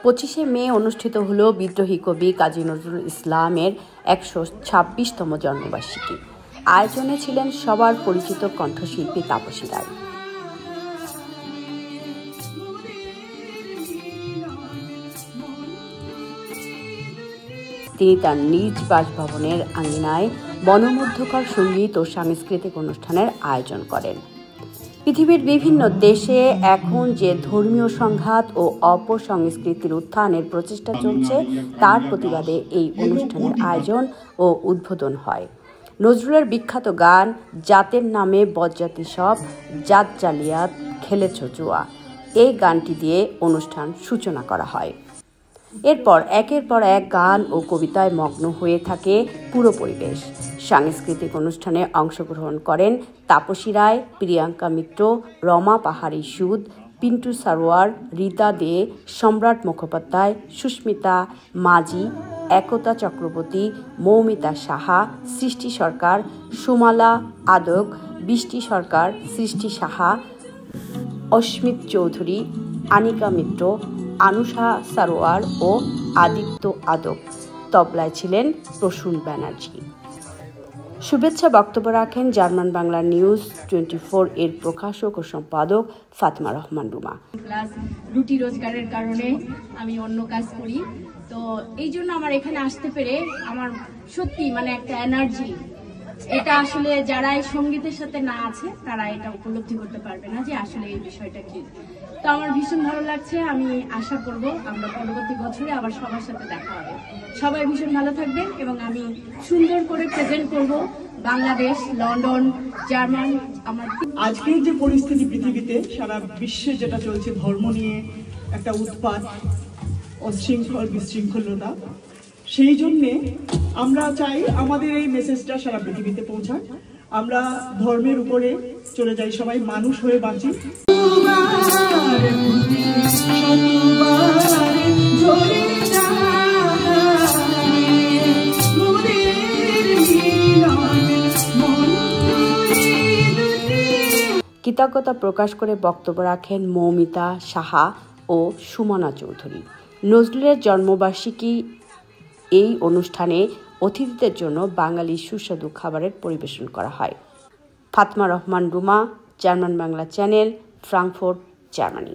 25শে মে অনুষ্ঠিত হলো বিদ্রোহী কবি কাজী নজরুল ইসলামের 126তম জন্মবার্ষিকী। আয়োজনে ছিলেন সবার পরিচিত কণ্ঠশিল্পী তাপসী রায়। তিনি তার নিজ বাসভবনের আঙিনায় মনোমুগ্ধকর সঙ্গীত ও সাংস্কৃতিক অনুষ্ঠানের আয়োজন করেন। পৃথিবীর বিভিন্ন দেশে এখন যে ধর্মীয় সংঘাত ও অপসংস্কৃতির উত্থানের প্রচেষ্টা চলছে, তার প্রতিবাদে এই অনুষ্ঠানের আয়োজন ও উদ্বোধন হয়। নজরুলের বিখ্যাত গান জাতের নামে বজ্জাতি সব, জাত জালিয়াত খেলেছ জুয়া, এই গানটি দিয়ে অনুষ্ঠান সূচনা করা হয়। এরপর একের পর এক গান ও কবিতায় মগ্ন হয়ে থাকে পুরো পরিবেশ। সাংস্কৃতিক অনুষ্ঠানে অংশগ্রহণ করেন তাপসী রায়, প্রিয়াঙ্কা মিত্র, রমা পাহাড়ি সুদ, পিন্টু সারোয়ার, রীতা দে, সম্রাট মুখোপাধ্যায়, সুস্মিতা মাঝি, একতা চক্রবর্তী, মৌমিতা সাহা, সৃষ্টি সরকার, সুমালা আদক, বৃষ্টি সরকার, সৃষ্টি সাহা, অস্মিত চৌধুরী, আনিকা মিত্র, আনুষা সারোয়ার ও আদিত্য আদক। তবলায় ছিলেন প্রসূন ব্যানার্জি। শুভেচ্ছা বক্তব্য রাখেন জার্মান বাংলা নিউজ 24 এর প্রকাশক ও সম্পাদক ফাতেমা রহমান রুমা। রুটি রোজগারের কারণে আমি অন্য কাজ করি, তো এই জন্য আমার এখানে আসতে পেরে আমার সত্যি একটা এনার্জি, এটা আসলে যারা এই সঙ্গীতের সাথে না আছে তারা এটা উপলব্ধি করতে পারবে না যে আসলে এই বিষয়টা কি। তো আমার ভীষণ ভালো লাগছে। আমি আশা করব আমরা পরবর্তী বছরে আবার সবার সাথে দেখা হবে। সবাই ভীষণ ভালো থাকবেন এবং আমি সুন্দর করে প্রেজেন্ট করব বাংলাদেশ, লন্ডন, জার্মান। আমার আজকের যে পরিস্থিতি পৃথিবীতে, সারা বিশ্বে যেটা চলছে, ধর্ম নিয়ে একটা উৎপাত, অশৃঙ্খল বিশৃঙ্খলতা, সেই জন্যে আমরা চাই আমাদের এই মেসেজটা সারা পৃথিবীতে পৌঁছাক। আমরা ধর্মের উপরে চলে যাই, সবাই মানুষ হয়ে বাঁচি। কৃতজ্ঞতা প্রকাশ করে বক্তব্য রাখেন মৌমিতা সাহা ও সুমনা চৌধুরী। নজরুলের জন্মবার্ষিকী এই অনুষ্ঠানে অতিথিদের জন্য বাঙালি সুস্বাদু খাবারের পরিবেশন করা হয়। Fatema Rahman Ruma, German Bangla channel, Frankfurt, Germany.